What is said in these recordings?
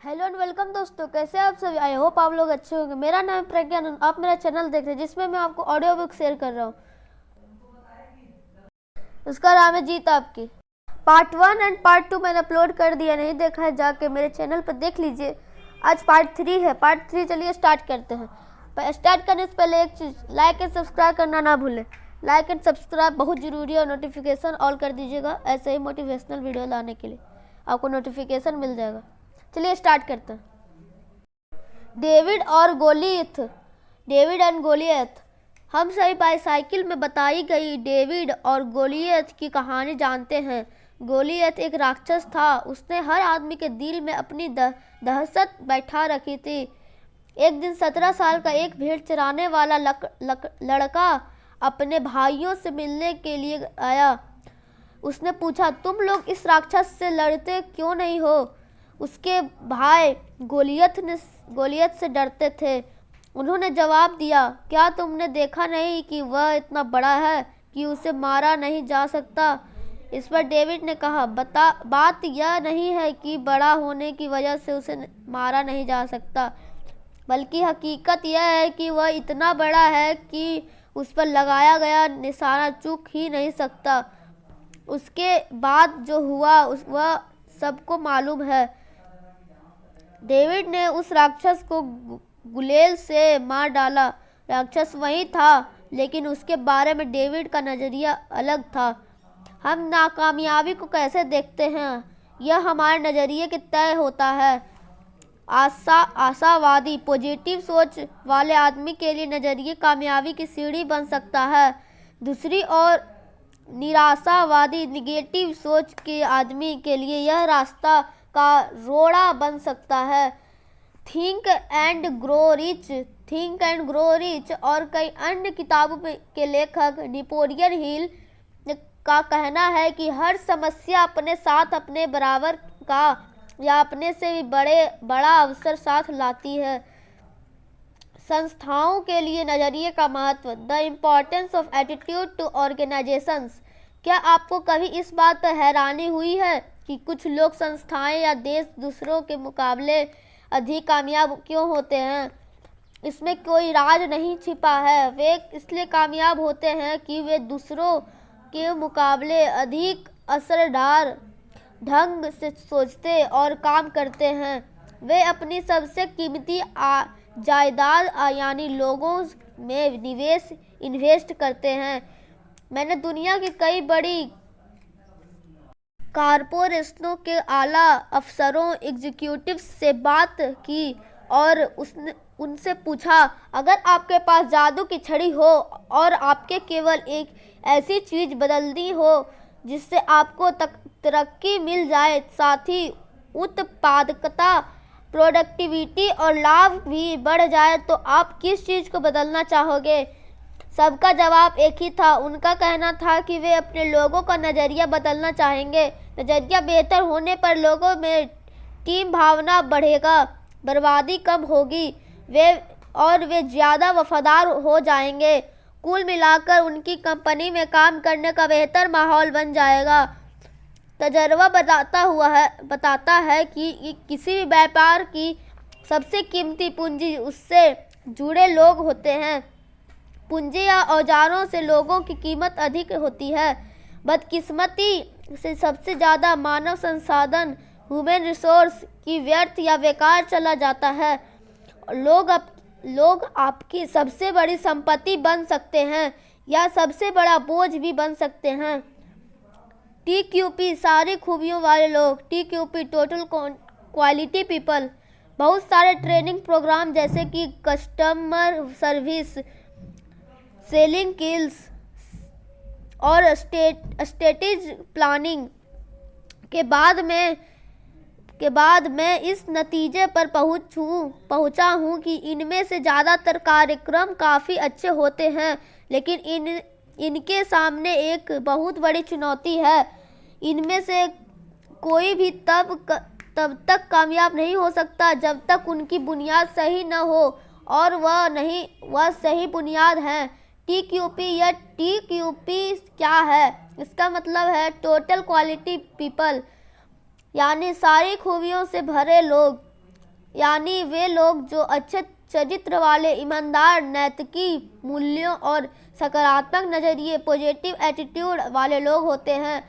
Hello and welcome दोस्तों, कैसे आप सभी। आई होप आप लोग अच्छे होंगे। मेरा नाम है प्रज्ञान, आप मेरा चैनल देख रहे हैं जिसमें मैं आपको ऑडियो बुक शेयर कर रहा हूँ। उसका नाम है जीत आपकी। पार्ट 1 एंड पार्ट 2 मैंने अपलोड कर दिया, नहीं देखा है जाके मेरे चैनल पर देख लीजिए। आज पार्ट 3 है। पार्ट 3 चलिए स्टार्ट करते हैं। पर स्टार्ट करने से पहले एक चीज़, लाइक एंड सब्सक्राइब करना ना भूलें। लाइक एंड सब्सक्राइब बहुत ज़रूरी है और नोटिफिकेशन ऑल कर दीजिएगा। ऐसे ही मोटिवेशनल वीडियो लाने के लिए आपको नोटिफिकेशन मिल जाएगा। चलिए स्टार्ट करते हैं। डेविड और गोलियत। David and Goliath. हम सभी बाईसाइकिल में बताई गई डेविड और गोलियत की कहानी जानते हैं। गोलियत एक राक्षस था। उसने हर आदमी के दिल में अपनी दहशत बैठा रखी थी। एक दिन 17 साल का एक भेड़ चराने वाला लड़का अपने भाइयों से मिलने के लिए आया। उसने पूछा, तुम लोग इस राक्षस से लड़ते क्यों नहीं हो? उसके भाई गोलियत से डरते थे। उन्होंने जवाब दिया, क्या तुमने देखा नहीं कि वह इतना बड़ा है कि उसे मारा नहीं जा सकता? इस पर डेविड ने कहा, बात यह नहीं है कि बड़ा होने की वजह से उसे मारा नहीं जा सकता, बल्कि हकीकत यह है कि वह इतना बड़ा है कि उस पर लगाया गया निशाना चूक ही नहीं सकता। उसके बाद जो हुआ वह सबको मालूम है। डेविड ने उस राक्षस को गुलेल से मार डाला। राक्षस वही था, लेकिन उसके बारे में डेविड का नज़रिया अलग था। हम नाकामयाबी को कैसे देखते हैं, यह हमारे नज़रिए के तय होता है। आशावादी पॉजिटिव सोच वाले आदमी के लिए नज़रिए कामयाबी की सीढ़ी बन सकता है। दूसरी ओर निराशावादी निगेटिव सोच के आदमी के लिए यह रास्ता का रोड़ा बन सकता है। थिंक एंड ग्रो रिच और कई अन्य किताबों के लेखक नेपोलियन हिल का कहना है कि हर समस्या अपने साथ अपने बराबर का या अपने से भी बड़ा अवसर साथ लाती है। संस्थाओं के लिए नज़रिए का महत्व। The importance of attitude to organisations. क्या आपको कभी इस बात पर हैरानी हुई है कि कुछ लोग, संस्थाएं या देश दूसरों के मुकाबले अधिक कामयाब क्यों होते हैं? इसमें कोई राज नहीं छिपा है। वे इसलिए कामयाब होते हैं कि वे दूसरों के मुकाबले अधिक असरदार ढंग से सोचते और काम करते हैं। वे अपनी सबसे कीमती जायदाद यानी लोगों में इन्वेस्ट करते हैं। मैंने दुनिया की कई बड़ी कारपोरेशनों के आला अफसरों एग्जीक्यूटिव्स से बात की और उनसे पूछा, अगर आपके पास जादू की छड़ी हो और आपके केवल एक ऐसी चीज़ बदलनी हो जिससे आपको तरक्की मिल जाए, साथ ही उत्पादकता, प्रोडक्टिविटी और लाभ भी बढ़ जाए, तो आप किस चीज़ को बदलना चाहोगे? सबका जवाब एक ही था। उनका कहना था कि वे अपने लोगों का नज़रिया बदलना चाहेंगे। नज़रिया बेहतर होने पर लोगों में टीम भावना बढ़ेगा, बर्बादी कम होगी, वे ज़्यादा वफादार हो जाएंगे। कुल मिलाकर उनकी कंपनी में काम करने का बेहतर माहौल बन जाएगा। तजर्बा बताता है कि किसी भी व्यापार की सबसे कीमती पूंजी उससे जुड़े लोग होते हैं। पूंजी या औजारों से लोगों की कीमत अधिक होती है। बदकिस्मती से सबसे ज़्यादा मानव संसाधन, ह्यूमन रिसोर्स की व्यर्थ या बेकार चला जाता है। लोग आपकी सबसे बड़ी संपत्ति बन सकते हैं या सबसे बड़ा बोझ भी बन सकते हैं। TQP सारी खूबियों वाले लोग। TQP total quality people. बहुत सारे ट्रेनिंग प्रोग्राम जैसे कि कस्टमर सर्विस, सेलिंग स्किल्स और स्ट्रेटेजी प्लानिंग के बाद मैं इस नतीजे पर पहुंचा हूं कि इनमें से ज़्यादातर कार्यक्रम काफ़ी अच्छे होते हैं, लेकिन इनके सामने एक बहुत बड़ी चुनौती है। इनमें से कोई भी तब तक कामयाब नहीं हो सकता जब तक उनकी बुनियाद सही न हो, और वह सही बुनियाद है। TQP क्या है? इसका मतलब है टोटल क्वालिटी पीपल, यानी सारी खूबियों से भरे लोग। यानी वे लोग जो अच्छे चरित्र वाले, ईमानदार, नैतिकी मूल्यों और सकारात्मक नज़रिए, पॉजिटिव एटीट्यूड वाले लोग होते हैं।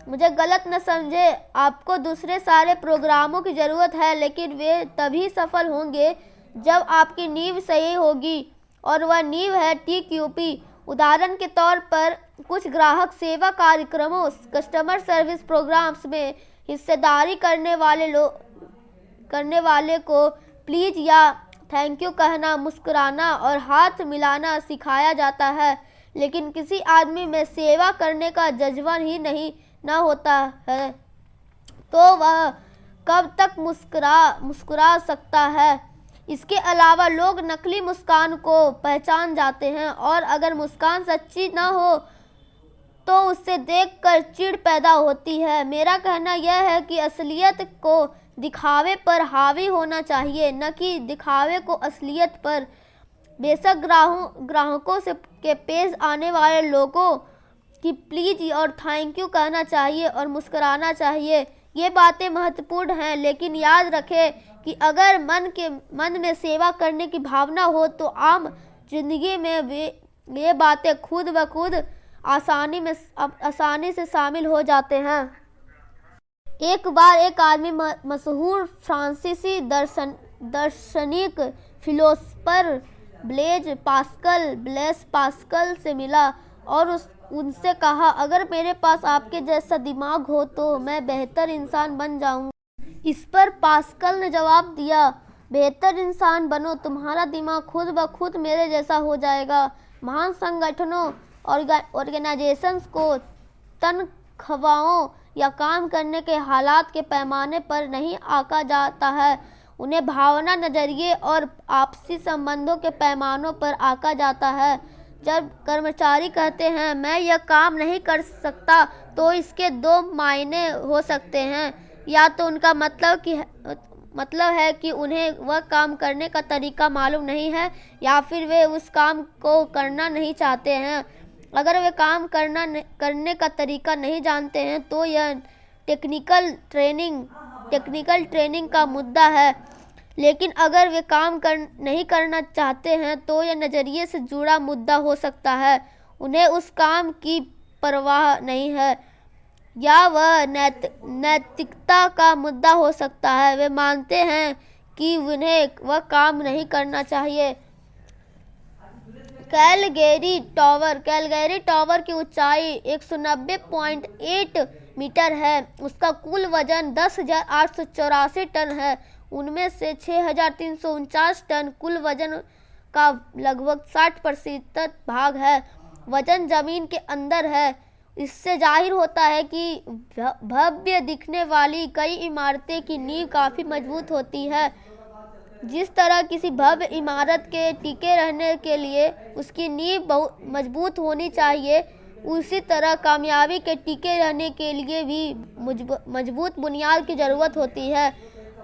मुझे गलत न समझे, आपको दूसरे सारे प्रोग्रामों की ज़रूरत है, लेकिन वे तभी सफल होंगे जब आपकी नींव सही होगी, और वह नींव है TQP। उदाहरण के तौर पर कुछ ग्राहक सेवा कार्यक्रमों, कस्टमर सर्विस प्रोग्राम्स में हिस्सेदारी करने वाले को प्लीज़ या थैंक यू कहना, मुस्कुराना और हाथ मिलाना सिखाया जाता है, लेकिन किसी आदमी में सेवा करने का जज्बा ही न होता है तो वह कब तक मुस्कुरा सकता है। इसके अलावा लोग नकली मुस्कान को पहचान जाते हैं, और अगर मुस्कान सच्ची न हो तो उससे देखकर चिढ़ पैदा होती है। मेरा कहना यह है कि असलियत को दिखावे पर हावी होना चाहिए, न कि दिखावे को असलियत पर। बेशक ग्राहकों के पेश आने वाले लोगों की प्लीज और थैंक यू कहना चाहिए और मुस्कुराना चाहिए। ये बातें महत्वपूर्ण हैं, लेकिन याद रखें कि अगर मन में सेवा करने की भावना हो तो आम जिंदगी में ये बातें खुद ब खुद आसानी से शामिल हो जाते हैं। एक बार एक आदमी मशहूर फ्रांसीसी दार्शनिक फिलोसोफर ब्लेज पास्कल से मिला और उनसे कहा, अगर मेरे पास आपके जैसा दिमाग हो तो मैं बेहतर इंसान बन जाऊंगा। इस पर पास्कल ने जवाब दिया, बेहतर इंसान बनो, तुम्हारा दिमाग खुद ब खुद मेरे जैसा हो जाएगा। महान संगठनों ऑर्गेनाइजेशंस को तनख्वाहों या काम करने के हालात के पैमाने पर नहीं आंका जाता है, उन्हें भावना, नज़रिए और आपसी संबंधों के पैमानों पर आंका जाता है। जब कर्मचारी कहते हैं मैं यह काम नहीं कर सकता, तो इसके दो मायने हो सकते हैं। या तो उनका मतलब है कि उन्हें वह काम करने का तरीका मालूम नहीं है, या फिर वे उस काम को करना नहीं चाहते हैं। अगर वे काम करने का तरीका नहीं जानते हैं तो यह टेक्निकल ट्रेनिंग का मुद्दा है, लेकिन अगर वे काम नहीं करना चाहते हैं तो यह नज़रिए से जुड़ा मुद्दा हो सकता है। उन्हें उस काम की परवाह नहीं है, या वह नैतिकता का मुद्दा हो सकता है। वे मानते हैं कि उन्हें वह काम नहीं करना चाहिए। कैलगेरी टावर की ऊंचाई 190.8 मीटर है। उसका कुल वजन 10,884 टन है। उनमें से 6,349 टन कुल वजन का लगभग 60% भाग है। वजन जमीन के अंदर है। इससे जाहिर होता है कि भव्य दिखने वाली कई इमारतें की नींव काफ़ी मजबूत होती है। जिस तरह किसी भव्य इमारत के टिके रहने के लिए उसकी नींव बहुत मजबूत होनी चाहिए, उसी तरह कामयाबी के टिके रहने के लिए भी मजबूत बुनियाद की ज़रूरत होती है,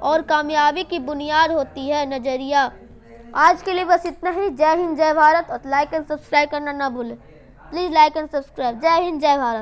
और कामयाबी की बुनियाद होती है नज़रिया। आज के लिए बस इतना ही। जय हिंद, जय भारत, और लाइक एंड सब्सक्राइब करना ना भूलें। Please like and subscribe. जय हिंद, जय भारत।